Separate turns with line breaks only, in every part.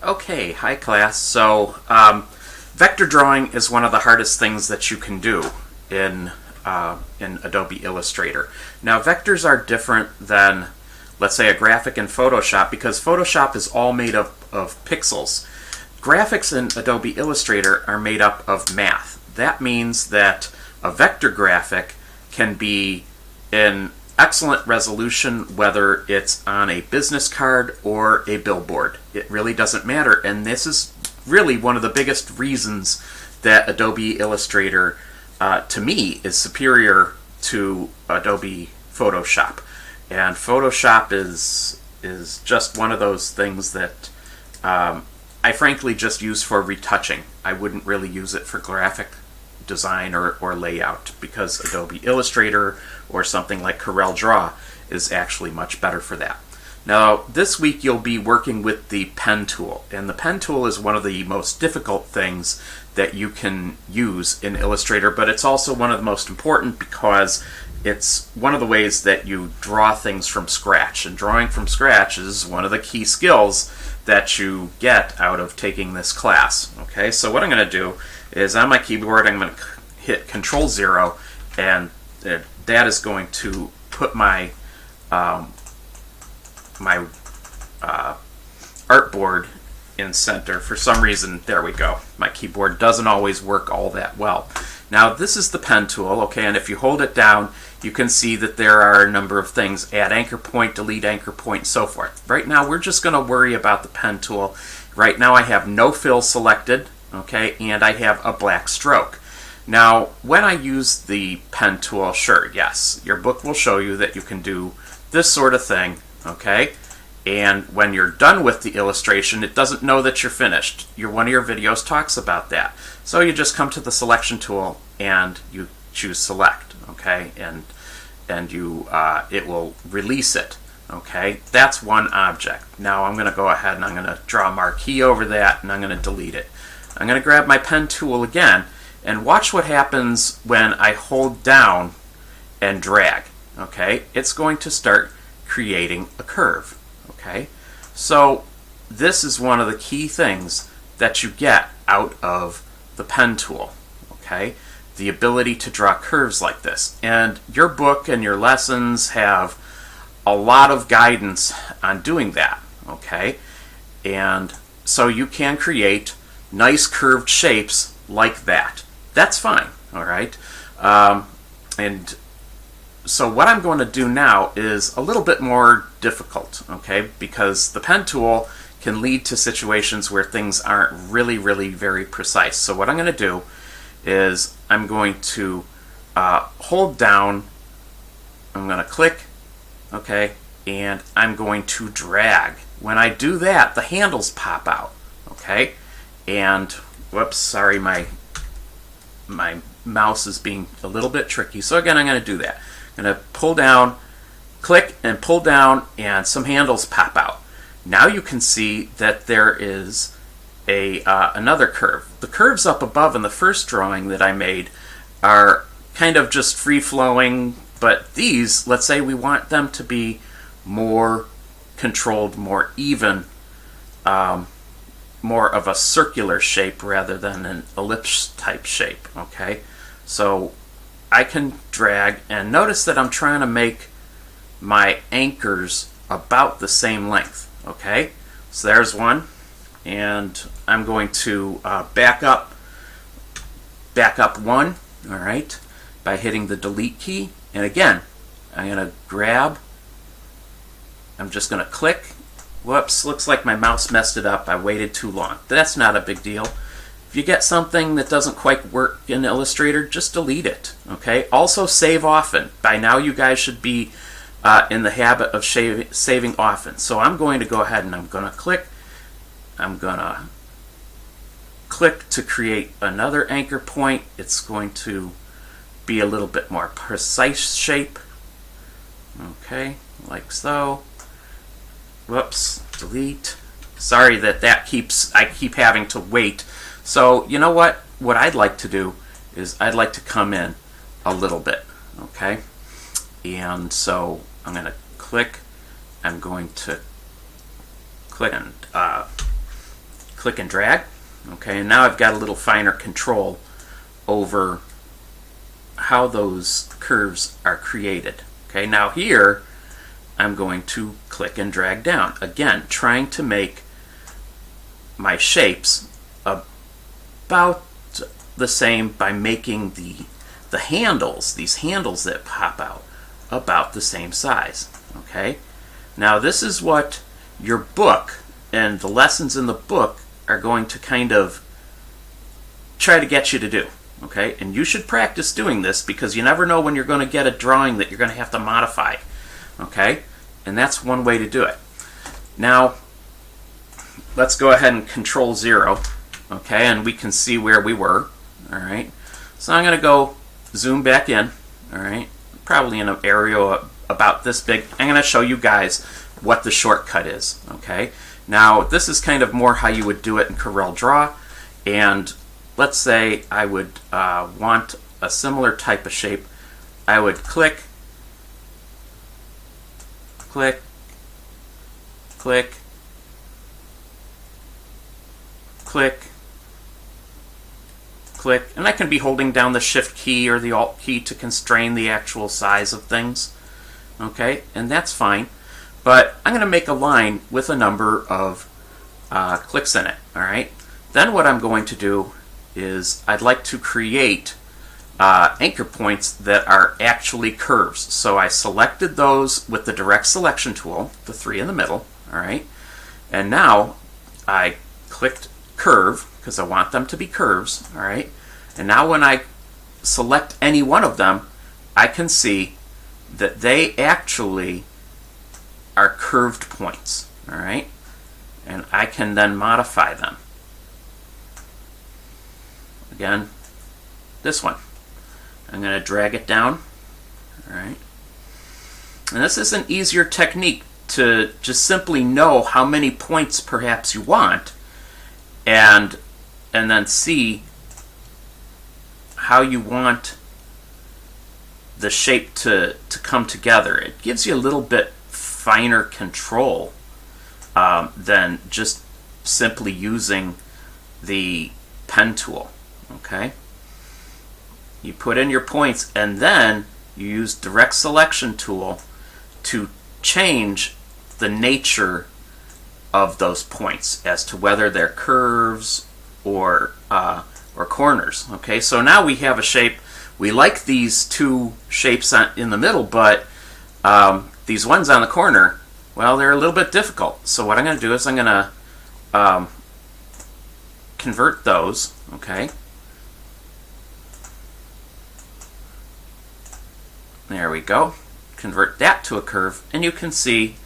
Okay, hi class. Vector drawing is one of the hardest things that you can do in Adobe Illustrator. Now, vectors are different than, let's say, a graphic in Photoshop because Photoshop is all made up of pixels. Graphics in Adobe Illustrator are made up of math. That means that a vector graphic can be in excellent resolution whether it's on a business card or a billboard. It really doesn't matter, and this is really one of the biggest reasons that Adobe Illustrator to me is superior to Adobe Photoshop. And Photoshop is just one of those things that I frankly just use for retouching. I wouldn't really use it for graphic design or layout because Adobe Illustrator or something like CorelDRAW is actually much better for that. Now, this week you'll be working with the pen tool, and the pen tool is one of the most difficult things that you can use in Illustrator, but it's also one of the most important because it's one of the ways that you draw things from scratch, and drawing from scratch is one of the key skills that you get out of taking this class. Okay, so what I'm going to do is on my keyboard I'm going to hit Control-0, and that is going to put my artboard in center. For some reason, there we go. My keyboard doesn't always work all that well. Now, this is the pen tool, okay, and if you hold it down, you can see that there are a number of things: add anchor point, delete anchor point, and so forth. Right now, we're just going to worry about the pen tool. Right now, I have no fill selected, okay, and I have a black stroke. Now, when I use the pen tool, sure, yes, your book will show you that you can do this sort of thing, okay? And when you're done with the illustration, it doesn't know that you're finished. One of your videos talks about that. So you just come to the selection tool and you choose select, okay? And it will release it, okay? That's one object. Now I'm going to go ahead and I'm going to draw a marquee over that, and I'm going to delete it. I'm going to grab my pen tool again and watch what happens when I hold down and drag, okay? It's going to start creating a curve. Okay, so this is one of the key things that you get out of the pen tool, okay? The ability to draw curves like this. And your book and your lessons have a lot of guidance on doing that, okay? And so you can create nice curved shapes like that. That's fine, all right? And so what I'm going to do now is a little bit more difficult, okay? Because the pen tool can lead to situations where things aren't really very precise. So what I'm going to do is I'm going to hold down, I'm going to click, okay, and I'm going to drag. When I do that, the handles pop out, okay? And, whoops, sorry, my mouse is being a little bit tricky. So again, I'm going to do that. I'm going to pull down, click and pull down, and some handles pop out. Now you can see that there is another curve. The curves up above in the first drawing that I made are kind of just free-flowing, but these, let's say we want them to be more controlled, more even, more of a circular shape rather than an ellipse type shape, okay? So I can drag, and notice that I'm trying to make my anchors about the same length, okay? So there's one, and I'm going to back up one, all right, by hitting the delete key. And again, I'm going to grab, I'm just going to click. Whoops, looks like my mouse messed it up. I waited too long. That's not a big deal. If you get something that doesn't quite work in Illustrator, just delete it, okay? Also, save often. By now, you guys should be in the habit of saving often. So I'm going to go ahead and I'm going to click. I'm going to click to create another anchor point. It's going to be a little bit more precise shape, okay, like so. Whoops, delete. Sorry that I keep having to wait. So you know what I'd like to do is I'd like to come in a little bit, okay? And so I'm going to click, I'm going to click and click and drag. Okay, and now I've got a little finer control over how those curves are created. Okay, now here I'm going to click and drag down. Again, trying to make my shapes about the same by making the handles, these handles that pop out, about the same size. Okay, now this is what your book and the lessons in the book are going to kind of try to get you to do. Okay, and you should practice doing this because you never know when you're going to get a drawing that you're going to have to modify. Okay, and that's one way to do it. Now let's go ahead and Control 0. Okay, and we can see where we were. All right, so I'm going to go zoom back in. All right, probably in an area about this big. I'm going to show you guys what the shortcut is. Okay, now this is kind of more how you would do it in Corel Draw, and let's say I would want a similar type of shape. I would click, click, click, click, click, and I can be holding down the Shift key or the Alt key to constrain the actual size of things. Okay, and that's fine. But I'm going to make a line with a number of clicks in it. All right. Then what I'm going to do is I'd like to create anchor points that are actually curves. So I selected those with the direct selection tool, the three in the middle. All right. And now I clicked curve because I want them to be curves. All right. And now when I select any one of them, I can see that they actually are curved points. All right. And I can then modify them. Again, this one. I'm going to drag it down. All right. And this is an easier technique to just simply know how many points perhaps you want and then see how you want the shape to come together. It gives you a little bit finer control than just simply using the pen tool. Okay, you put in your points and then you use direct selection tool to change the nature of those points as to whether they're curves or corners. Okay, so now we have a shape. We like these two shapes in the middle, but these ones on the corner, well, they're a little bit difficult. So what I'm going to do is I'm going to convert those. Okay. There we go. Convert that to a curve, and you can see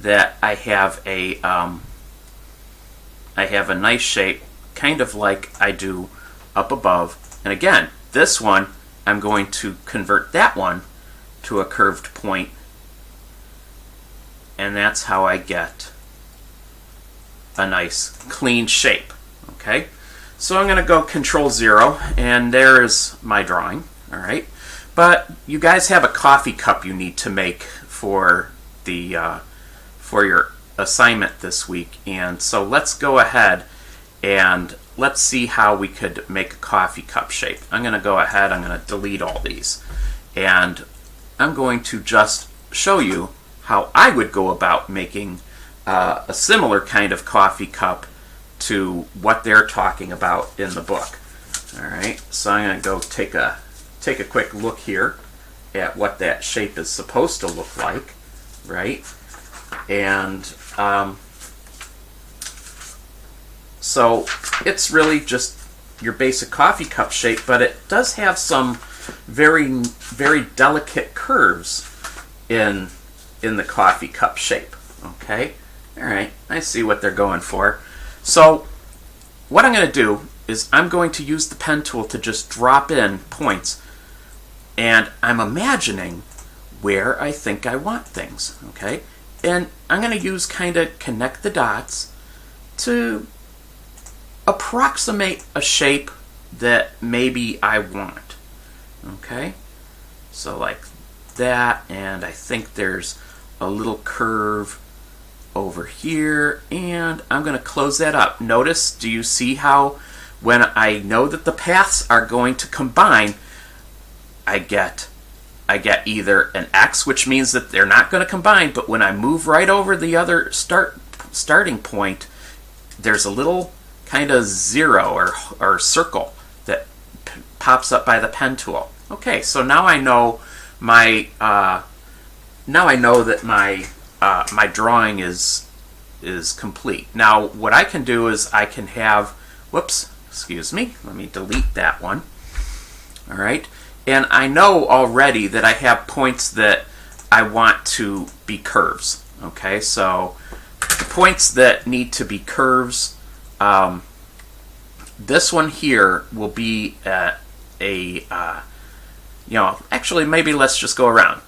that I have a nice shape, kind of like I do up above. And again, this one, I'm going to convert that one to a curved point, and that's how I get a nice clean shape. Okay, so I'm going to go Control 0, and there's my drawing. All right. But you guys have a coffee cup you need to make for the for your assignment this week, and so let's go ahead and let's see how we could make a coffee cup shape. I'm going to go ahead. I'm going to delete all these, and I'm going to just show you how I would go about making a similar kind of coffee cup to what they're talking about in the book. All right, so I'm going to go take a quick look here at what that shape is supposed to look like, right? And so it's really just your basic coffee cup shape, but it does have some very, very delicate curves in the coffee cup shape. Okay, all right, I see what they're going for. So what I'm going to do is I'm going to use the pen tool to just drop in points, and I'm imagining where I think I want things, okay? And I'm going to use kind of connect the dots to approximate a shape that maybe I want, okay? So like that, and I think there's a little curve over here, and I'm going to close that up. Notice, do you see how when I know that the paths are going to combine, I get either an X, which means that they're not going to combine, but when I move right over the other starting point, there's a little kind of zero or circle that pops up by the pen tool. Okay, so now I know my that my drawing is complete. Now what I can do is I can have, whoops, excuse me, let me delete that one. All right, and I know already that I have points that I want to be curves. Okay, so the points that need to be curves, this one here will be actually maybe let's just go around.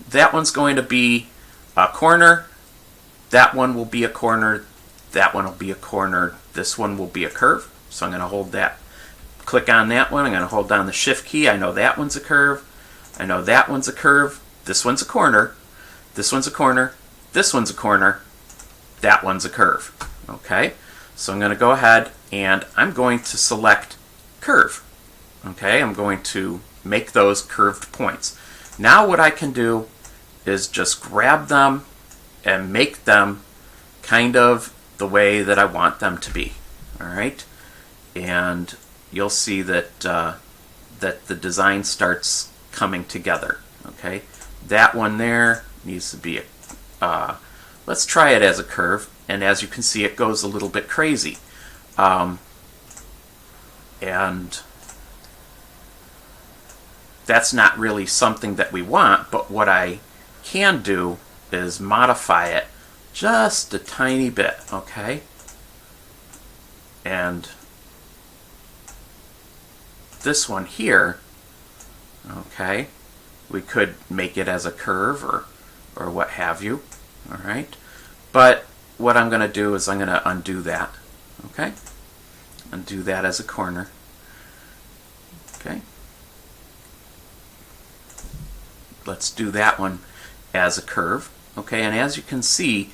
That one's going to be a corner, that one will be a corner, that one will be a corner, this one will be a curve. So I'm going to hold that, click on that one, I'm going to hold down the shift key, I know that one's a curve, I know that one's a curve, this one's a corner, this one's a corner, this one's a corner, that one's a curve. Okay, so I'm going to go ahead and I'm going to select curve. Okay, I'm going to make those curved points. Now what I can do is just grab them and make them kind of the way that I want them to be. All right, and you'll see that that the design starts coming together. Okay, that one there needs to be a let's try it as a curve, and as you can see it goes a little bit crazy, and that's not really something that we want, but what I can do is modify it just a tiny bit. Okay, and this one here, okay, we could make it as a curve or what have you. All right, but what I'm going to do is I'm going to undo that. Okay, undo that as a corner. Okay, let's do that one as a curve. Okay, and as you can see,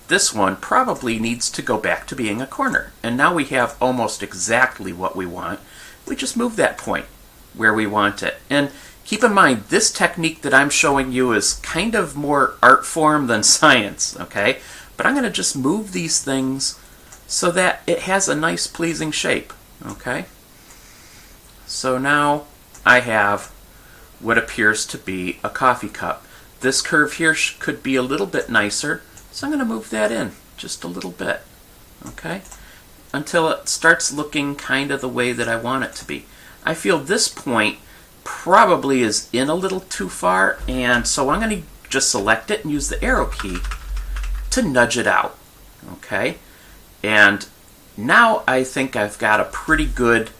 this one probably needs to go back to being a corner, and now we have almost exactly what we want. We just move that point where we want it. And keep in mind, this technique that I'm showing you is kind of more art form than science, okay? But I'm going to just move these things so that it has a nice pleasing shape, okay? So now I have what appears to be a coffee cup. This curve here could be a little bit nicer, so I'm going to move that in just a little bit, okay? Until it starts looking kind of the way that I want it to be. I feel this point probably is in a little too far, and so I'm going to just select it and use the arrow key to nudge it out. Okay, and now I think I've got a pretty good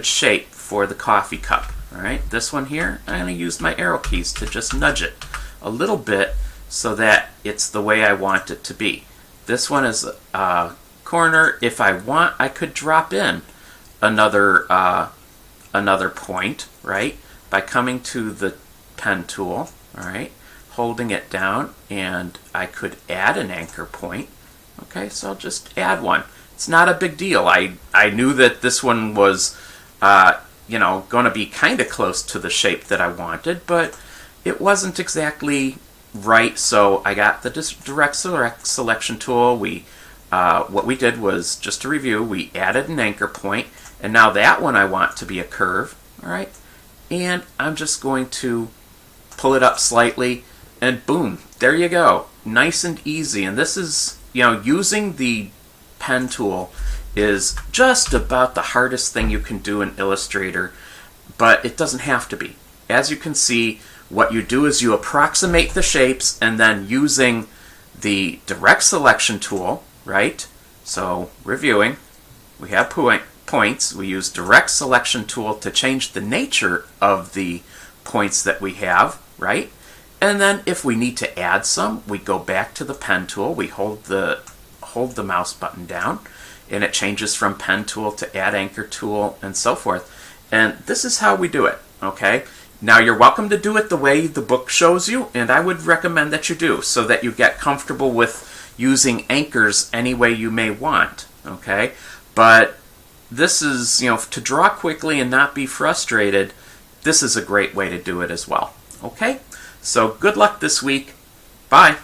shape for the coffee cup. All right, this one here, I'm going to use my arrow keys to just nudge it a little bit so that it's the way I want it to be. This one is a corner. If I want, I could drop in another point, right, by coming to the pen tool, all right, holding it down, and I could add an anchor point. Okay, so I'll just add one. It's not a big deal. I knew that this one was going to be kind of close to the shape that I wanted, but it wasn't exactly right, so I got the direct selection tool. What we did was, just to review, we added an anchor point, and now that one I want to be a curve, all right? And I'm just going to pull it up slightly, and boom, there you go. Nice and easy. And this is, using the pen tool is just about the hardest thing you can do in Illustrator, but it doesn't have to be. As you can see, what you do is you approximate the shapes, and then using the direct selection tool, right? So reviewing, we have points. We use direct selection tool to change the nature of the points that we have, right? And then if we need to add some, we go back to the pen tool. We hold the mouse button down, and it changes from pen tool to add anchor tool and so forth. And this is how we do it, okay? Now you're welcome to do it the way the book shows you, and I would recommend that you do, so that you get comfortable with using anchors any way you may want, okay? But this is, to draw quickly and not be frustrated, this is a great way to do it as well, okay? So good luck this week. Bye.